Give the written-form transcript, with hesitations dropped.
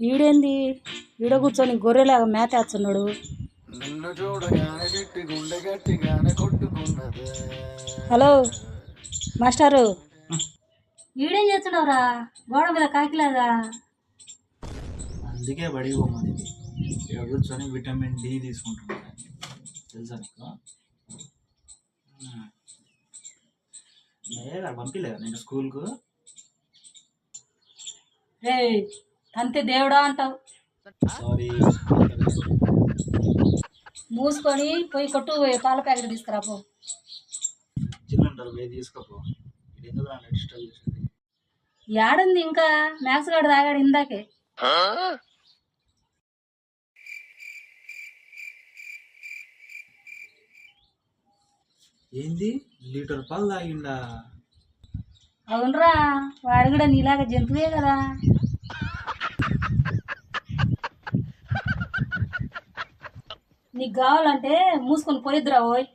ఈడేంది ఈడ కూర్చొని గొర్రెలాగా మేతేస్తున్నాడు. హలో మాస్టారు, ఈడేం చేస్తున్నావురా గోడ మీద కాకిలాగా? అందుకే బడికి పోమని ఇక్కడ కూర్చొని విటమిన్ డి తీసుకుంటున్నాను. తెలుసా నీకు? లేదా పంపించలేదా నేను స్కూల్కు? రే అంతే దేవుడా అంటావు. సారీ. మూసుకొని పోయి కొట్టు పాల ప్యాకెట్ తీసుకురాపో. చిన్నంటారు పోయి తీసుకోపో. ఇది ఎందుకు నన్ను డిస్టర్బ్ చేసేది? ఏడుంది ఇంకా? మ్యాథ్స్ గాడు తాగాడు ఇందాకే. ఏంది లీటర్ పాలు తాగిండా? అవునరా, వాడు కూడా నీలాగా జంతువే కదా. నీకు కావాలంటే మూసుకొని పోయిద్దురా ఓయ్.